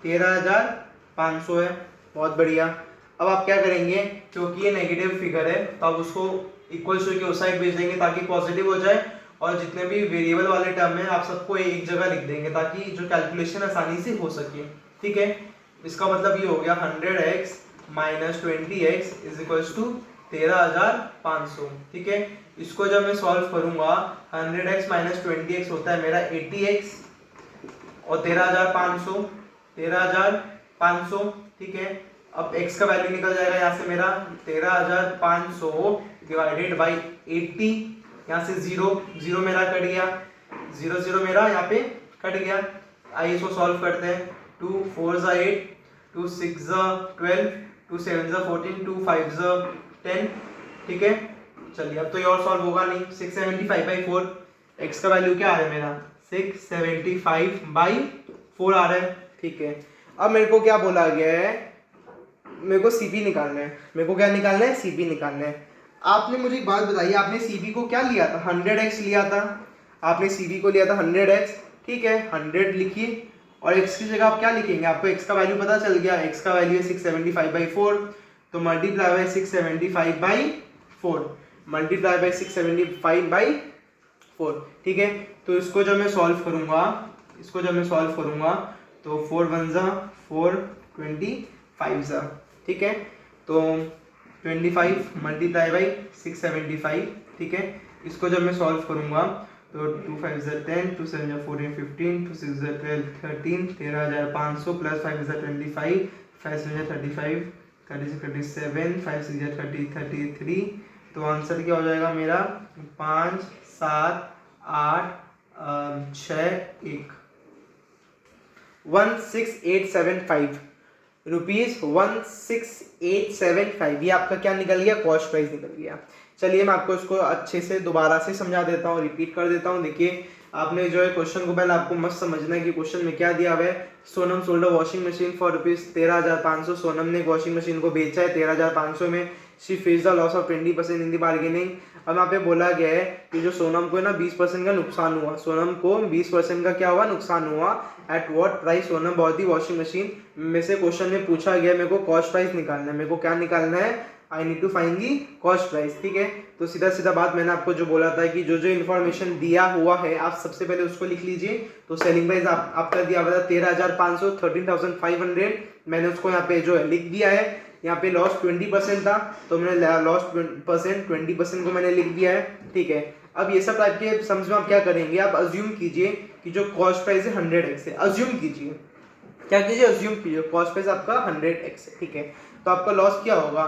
13,500 है, बहुत बढ़िया। अब आप क्या करेंगे, क्योंकि ये नेगेटिव फिगर है तो आप उसको इक्वल टू के उस साइड भेज देंगे ताकि पॉजिटिव हो जाए, और जितने भी वेरिएबल वाले टर्म है आप सबको एक जगह लिख देंगे ताकि जो कैलकुलेशन आसानी से हो सके, ठीक है। इसका मतलब ये हो गया 100x minus 20x is equals to 13,500, ठीक है। इसको जब मैं सॉल्व करूंगा 100x माइनस 20x होता है मेरा 80x, और 13,500 500, ठीक है। अब x का वैल्यू निकल जाएगा यहाँ से मेरा 13,500 डिवाइडेड बाई 80, यहाँ से जीरो मेरा कट गया, जीरो मेरा यहाँ पे कट गया। आइए इसको सॉल्व करते हैं। 2 4 ज़ा 8, 2 6 ज़ा 12, 2 7 ज़ा 14, 2 5 ज़ा 10, ठीक है। चलिए अब तो ये और सॉल्व होगा नहीं। 675/4, x का वैल्यू क्या आ रहा है मेरा 675/4 आ रहा है, ठीक है। अब मेरे को क्या बोला गया है, मेरे को सीपी निकालना है। मेरे को क्या निकालना है, सीपी निकालना है। आपने मुझे एक बात बताइए, आपने सीपी को क्या लिया था, 100x लिया था। आपने सीपी को लिया था 100x, ठीक है। 100 लिखिए और x की जगह आप क्या लिखेंगे, आपको x का वैल्यू पता चल गया। x का वैल्यू है 675/4, तो मल्टीप्लाई बाई 675/4, मल्टीप्लाई बाई 675/4, ठीक है। तो इसको जब मैं सॉल्व करूंगा, तो 4 1 ज़ा 4, 25 ज़ा, ठीक है। तो 25 मल्टीप्लाई बाई 675, ठीक है। इसको जब मैं सॉल्व करूंगा तो 2 5 ज़ा 10, 2 7 ज़ा 14 15, 2 6 ज़ा 12 13, 13,500 प्लस 5 ज़ा 25, 5 7 ज़ा 35, 36 37, 5 6 ज़ा 30 33। तो आंसर क्या हो जाएगा मेरा 5 7 8 6 1 16875 रुपीज 16875, ये आपका क्या निकल गया, कॉस्ट प्राइस निकल गया। चलिए मैं आपको इसको अच्छे से दोबारा से समझा देता हूँ, रिपीट कर देता हूँ। देखिए आपने जो है क्वेश्चन को पहले आपको मस्त समझना है कि क्वेश्चन में क्या दिया हुआ है। Sonam sold a washing machine for ₹13,500। Sonam ने वॉशिंग मशीन को बेचा है 13,500 में। She face the loss of 20% in the bargaining. अब यहाँ पे बोला गया है कि जो सोनम को है ना 20% का नुकसान हुआ, सोनम को 20% का क्या हुआ, नुकसान हुआ। At what price Sonam bought the washing machine में से क्वेश्चन में पूछा गया मेरे को कॉस्ट प्राइस निकालना है। मेरे को क्या निकालना है, I need to find the cost price, ठीक है। तो सीधा सीधा बात मैंने आपको जो बोला था कि जो जो इन्फॉर्मेशन दिया हुआ है आप सबसे पहले उसको लिख लीजिए। तो सेलिंग प्राइस आपका दिया हुआ था 13,500, 13,500। मैंने उसको यहाँ पे जो है लिख दिया है। यहाँ पे लॉस 20% था, तो मैंने लॉस 20% को मैंने लिख दिया है, ठीक है। अब ये सब टाइप के समझ में आप क्या करेंगे, आप अज्यूम कीजिए कि जो कॉस्ट प्राइस है 100x है। अज्यूम कीजिए, क्या कीजिए, अज्यूम कीजिए कॉस्ट प्राइस आपका 100x है, ठीक है। तो आपका लॉस क्या होगा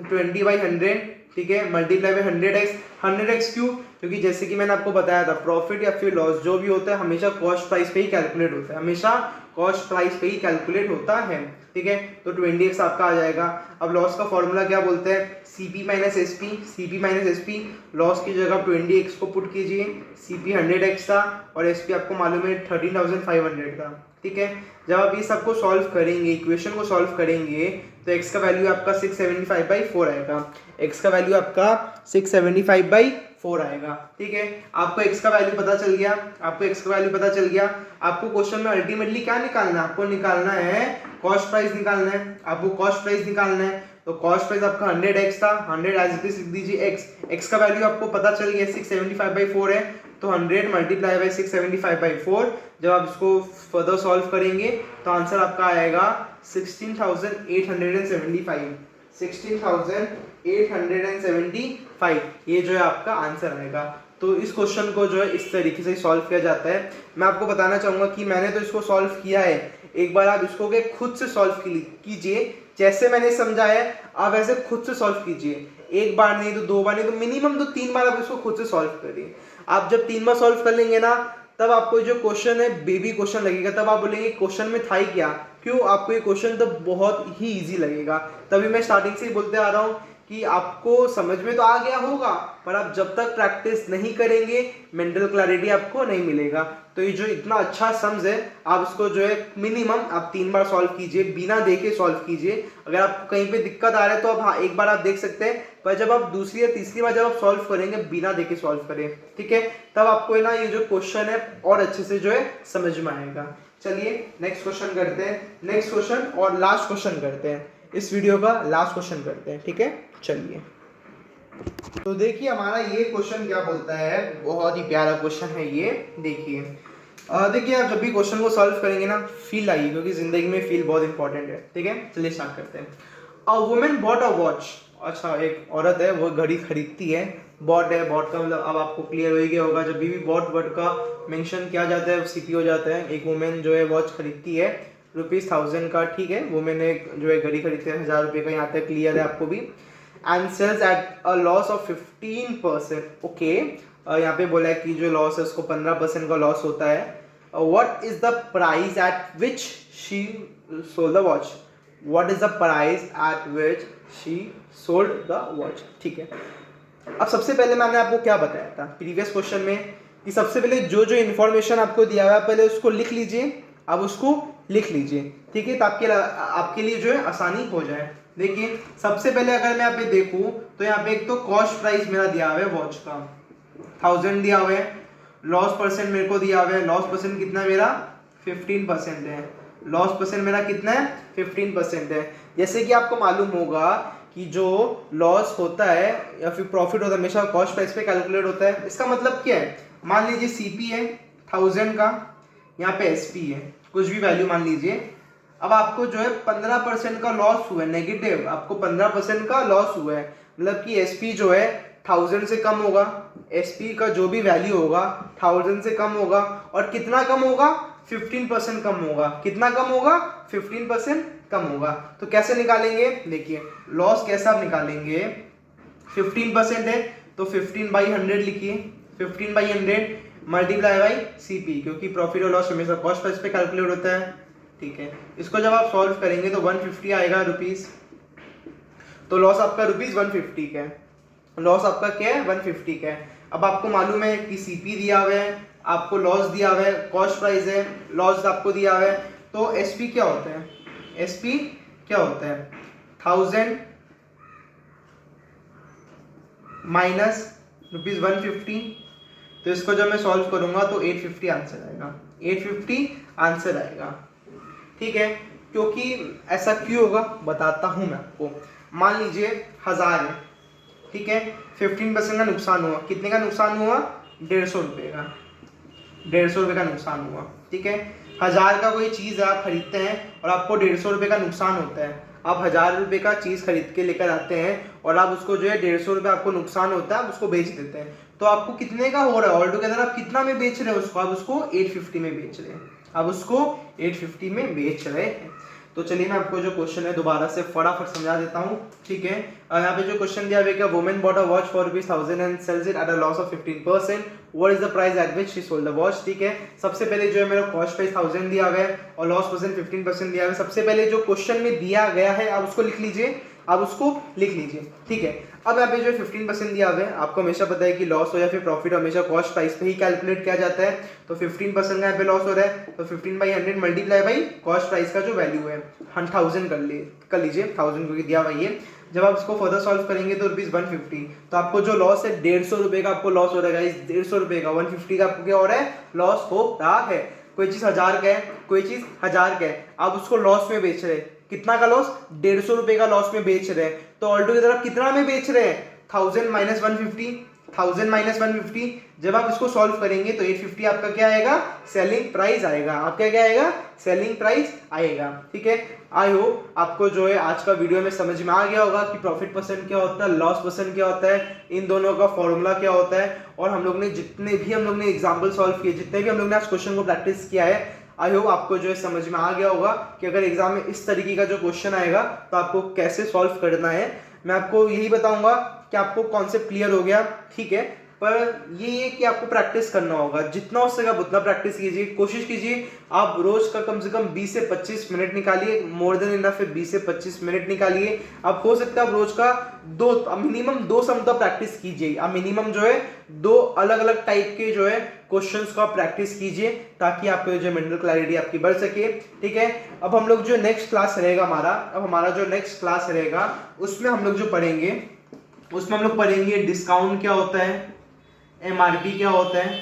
20/100, ठीक है, मल्टीप्लाई बाई 100x। 100x क्यों, क्योंकि जैसे कि मैंने आपको बताया था प्रॉफिट या फिर लॉस जो भी होता है हमेशा कॉस्ट प्राइस पे ही कैलकुलेट होता है, हमेशा कॉस्ट प्राइस पे ही कैलकुलेट होता है, ठीक है। तो 20x आपका आ जाएगा। अब लॉस का फॉर्मूला क्या बोलते हैं, CP minus SP। CP minus SP, loss की जगह 20x को पुट कीजिए। CP 100x था और SP आपको मालूम है 13,500 था, ठीक है। जब आप ये सबको सॉल्व करेंगे, इक्वेशन को सॉल्व करेंगे, तो x का वैल्यू आपका 675/4 आएगा। x का वैल्यू आपका 675/4 आएगा, ठीक है। आपको x का वैल्यू पता चल गया, आपको x का वैल्यू पता चल गया। आपको क्वेश्चन में अल्टीमेटली क्या निकालना है, आपको निकालना है कॉस्ट प्राइस निकालना है, आपको कॉस्ट प्राइस निकालना है। तो कॉस्ट प्राइस आपका 100x था, 100 एज इट इज लिख दीजिए x का वैल्यू आपको पता चल गया 675/4 है, तो 100 मल्टीप्लाई बाई 675/4। जब आप इसको फर्दर सॉल्व करेंगे तो आंसर आपका आएगा 16,875, 16,875, ये जो है आपका आंसर आएगा। तो इस क्वेश्चन को जो है इस तरीके से सॉल्व किया जाता है। मैं आपको बताना चाहूँगा कि मैंने तो इसको सॉल्व किया है, एक बार आप इसको के खुद से सॉल्व कीजिए, जैसे मैंने समझाया है आप ऐसे खुद से सॉल्व कीजिए। एक बार नहीं तो 2 बार नहीं तो मिनिमम तो 3 बार आप इसको खुद से सॉल्व करिए। आप जब 3 बार सॉल्व कर लेंगे ना, तब आपको जो क्वेश्चन है बेबी क्वेश्चन लगेगा, तब आप बोलेंगे क्वेश्चन में था ही क्या। क्यों, आपको ये क्वेश्चन तो बहुत ही इजी लगेगा। तभी मैं स्टार्टिंग से ही बोलते आ रहा हूँ कि आपको समझ में तो आ गया होगा, पर आप जब तक प्रैक्टिस नहीं करेंगे मेंटल क्लैरिटी आपको नहीं मिलेगा। तो ये जो इतना अच्छा सम्स है, आप इसको जो है मिनिमम आप 3 बार सॉल्व कीजिए, बिना देखे सॉल्व कीजिए। अगर आपको कहीं पे दिक्कत आ रहा है तो आप हाँ एक बार आप देख सकते हैं, पर जब आप दूसरी या तीसरी बार जब आप सॉल्व करेंगे बिना देखे सॉल्व करें, ठीक है, तब आपको है ना ये जो क्वेश्चन है और अच्छे से जो है समझ में आएगा। चलिए नेक्स्ट क्वेश्चन करते हैं, नेक्स्ट क्वेश्चन और लास्ट क्वेश्चन करते हैं, इस वीडियो का लास्ट क्वेश्चन करते हैं, ठीक है। चलिए तो देखिए हमारा ये क्वेश्चन क्या बोलता है, बहुत ही प्यारा क्वेश्चन है ये। देखिए देखिए आप जब भी क्वेश्चन को सॉल्व करेंगे ना फील आइए, क्योंकि जिंदगी में फील बहुत इंपॉर्टेंट है, ठीक है। चलिए स्टार्ट करते हैं। A women bought a watch, अच्छा एक औरत है वो घड़ी खरीदती है। बॉट है, बॉट का मतलब अब आपको क्लियर हो गया होगा, जब भी बॉट वर्ड का मेंशन किया जाता है सीपी हो जाता है। एक वुमेन जो है वॉच खरीदती है, ₹1000 का, ठीक है, वो मैंने जो है घड़ी खरीदते हैं ₹1000 का, यहाँ तक क्लियर है आपको भी। And sells at a loss of 15%, okay. यहाँ पे बोला है कि जो लॉस है उसको 15% का लॉस होता है। What is the price eight which she sold the watch, what is the price eight which she sold the watch, ठीक है। अब सबसे पहले मैंने आपको क्या बताया था प्रीवियस क्वेश्चन में कि सबसे पहले जो जो इन्फॉर्मेशन आपको दिया हुआ है पहले उसको लिख लीजिए, अब उसको लिख लीजिए, ठीक है, तो आपके लिए जो है आसानी हो जाए। देखिए सबसे पहले अगर मैं यहाँ पे देखूँ तो यहाँ पे एक तो कॉस्ट प्राइस मेरा दिया हुआ है वॉच का 1000 दिया हुआ है, लॉस परसेंट मेरे को दिया हुआ है, लॉस परसेंट कितना है मेरा 15% है, लॉस परसेंट मेरा कितना है 15% है। जैसे कि आपको मालूम होगा कि जो लॉस होता है या फिर प्रॉफिट होता है हमेशा कॉस्ट प्राइस पे कैलकुलेट होता है। इसका मतलब क्या है, मान लीजिए सीपी है 1000 का, यहाँ पे एसपी है कुछ भी वैल्यू मान लीजिए। अब आपको जो है 15% का लॉस हुआ है, नेगेटिव, आपको 15% का लॉस हुआ है, मतलब कि एसपी जो है 1000 से कम होगा, एसपी का जो भी वैल्यू होगा 1000 से कम होगा, और कितना कम होगा 15% कम होगा, कितना कम होगा 15% कम होगा। तो कैसे निकालेंगे, देखिए लॉस कैसे आप निकालेंगे, 15% है तो 15/100 लिखिए, 15/100 मल्टीप्लाई बाई सीपी, क्योंकि प्रॉफिट और लॉस हमेशा कॉस्ट प्राइस पे कैलकुलेट होता है, ठीक है। इसको जब आप सॉल्व करेंगे तो 150 आएगा रुपीस, तो लॉस आपका ₹150 का है, लॉस आपका क्या है 150 का है। अब आपको मालूम है कि सीपी दिया हुआ है, आपको लॉस दिया हुआ है, कॉस्ट प्राइस है, लॉस आपको दिया हुआ है, तो एसपी क्या होता है, एसपी क्या होता है 1000 माइनस ₹150, तो इसको जब मैं सॉल्व करूंगा तो 850 आंसर आएगा, 850 आंसर आएगा, ठीक है। क्योंकि ऐसा क्यों होगा बताता हूं मैं आपको। मान लीजिए 1000 है, ठीक है, 15% का नुकसान हुआ, कितने का नुकसान हुआ 150 रुपये का, 150 रुपये का नुकसान हुआ, ठीक है। 1000 का कोई चीज़ आप खरीदते हैं और आपको 150 रुपये का नुकसान होता है, आप 1000 रुपये का चीज़ खरीद के लेकर आते हैं और आप उसको जो है 150 रुपये आपको नुकसान होता है, आप उसको बेच देते हैं, तो आपको कितने का हो रहा है ऑल टुगेदर, आप कितना में बेच रहे हैं उसको, आप उसको 850 में बेच रहे हैं, आप उसको 850 में बेच रहे हैं। तो चलिए मैं आपको जो क्वेश्चन है दोबारा से फटाफट समझा देता हूँ, ठीक है। यहाँ पे जो क्वेश्चन दिया हुआ है, women bought a watch for ₹1000 and sells it at a loss of 15%, what is the price at which she sold the watch, ठीक है। सबसे पहले जो है मेरा कॉस्ट प्राइस 1000 दिया गया है और लॉस परसेंट 15% दिया गया है। सबसे पहले जो क्वेश्चन में दिया गया है आप उसको लिख लीजिए, आप उसको लिख लीजिए, ठीक है। अब यहाँ पे जो 15% दिया हुआ है, आपको हमेशा पता है कि लॉस हो या फिर प्रॉफिट हमेशा कॉस्ट प्राइस पे ही कैलकुलेट किया जाता है, तो 15% का यहाँ पे लॉस हो रहा है, तो 15/100 मल्टीप्लाई बाई कॉस्ट प्राइस का जो वैल्यू है 1000 कर लीजिए, 1000 क्योंकि दिया हुआ है। जब आप इसको फर्दर सॉल्व करेंगे तो ₹150, तो आपको जो लॉस है 150 रुपये का आपको लॉस हो रहा है, 150 रुपये का, 150 का आपको क्या हो रहा है लॉस हो रहा है। कोई चीज 1000 का है, कोई चीज 1000 का है, आप उसको लॉस में बेच रहे हैं, कितना का लॉस 150 रुपये का लॉस में बेच रहे हैं, तो ऑल टुगेदर आप कितना में बेच रहे हैं 1000 माइनस 150, 1000 माइनस 150, जब आप इसको सॉल्व करेंगे तो 850 आपका क्या आएगा सेलिंग प्राइस आएगा, आपका क्या आएगा सेलिंग प्राइस आएगा, ठीक है। आई होप आपको जो है आज का वीडियो में समझ में आ गया होगा कि प्रॉफिट परसेंट क्या होता है, लॉस परसेंट क्या होता है, इन दोनों का फॉर्मूला क्या होता है, और हम लोग ने जितने भी हम लोग ने एग्जाम्पल सॉल्व किए, जितने भी हम लोग ने आज क्वेश्चन को प्रैक्टिस किया है, आई होप आपको जो है समझ में आ गया होगा कि अगर एग्जाम में इस तरीके का जो क्वेश्चन आएगा तो आपको कैसे सॉल्व करना है। मैं आपको यही बताऊंगा कि आपको कॉन्सेप्ट क्लियर हो गया, ठीक है, पर ये कि आपको प्रैक्टिस करना होगा, जितना हो सके उतना प्रैक्टिस कीजिए, कोशिश कीजिए आप रोज का कम से कम 20 से 25 मिनट निकालिए, मोर देन इनफ है 20 से 25 मिनट निकालिए। आप हो सकता है आप रोज का मिनिमम 2 सम तो प्रैक्टिस कीजिए, आप मिनिमम जो है 2 अलग अलग टाइप के जो है क्वेश्चंस को आप प्रैक्टिस कीजिए ताकि आपको जो मेंटल क्लैरिटी आपकी बढ़ सके, ठीक है। अब हम लोग जो नेक्स्ट क्लास रहेगा हमारा जो नेक्स्ट क्लास रहेगा उसमें हम लोग जो पढ़ेंगे उसमें हम लोग पढ़ेंगे डिस्काउंट क्या होता है, एमआरपी क्या होता है,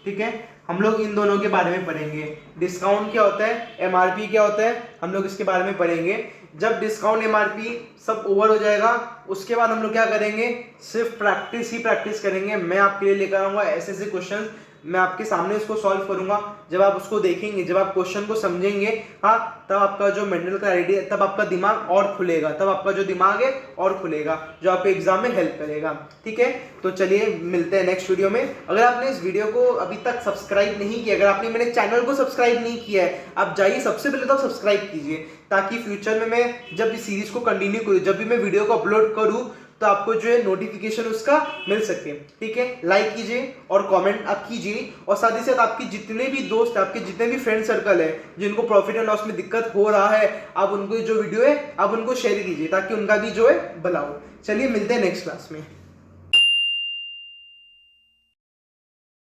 ठीक है, हम लोग इन दोनों के बारे में पढ़ेंगे। डिस्काउंट क्या होता है, एमआरपी क्या होता है, हम लोग इसके बारे में पढ़ेंगे। जब डिस्काउंट एमआरपी सब ओवर हो जाएगा उसके बाद हम लोग क्या करेंगे, सिर्फ प्रैक्टिस ही प्रैक्टिस करेंगे। मैं आपके लिए लेकर आऊंगा ऐसे ऐसे क्वेश्चंस मैं आपके सामने उसको सॉल्व करूंगा। जब आप उसको देखेंगे, जब आप क्वेश्चन को समझेंगे, हाँ, तब आपका जो मेंटल क्लैरिटी है, तब आपका दिमाग और खुलेगा, तब आपका जो दिमाग है और खुलेगा, जो आपको एग्जाम में हेल्प करेगा। ठीक है, तो चलिए मिलते हैं नेक्स्ट वीडियो में। अगर आपने इस वीडियो को अभी तक सब्सक्राइब नहीं किया, अगर आपने मेरे चैनल को सब्सक्राइब नहीं किया है, आप जाइए सबसे पहले तो सब्सक्राइब कीजिए, ताकि फ्यूचर में मैं जब इस सीरीज को कंटिन्यू करूँ, जब भी मैं वीडियो को अपलोड करूँ, तो आपको जो है नोटिफिकेशन उसका मिल सके। ठीक है, लाइक कीजिए और कमेंट आप कीजिए, और साथ ही साथ आपके जितने भी दोस्त, आपके जितने भी फ्रेंड सर्कल है जिनको प्रॉफिट एंड लॉस में दिक्कत हो रहा है, आप उनको जो वीडियो है आप उनको शेयर कीजिए, ताकि उनका भी जो है भला हो। चलिए मिलते हैं नेक्स्ट क्लास में।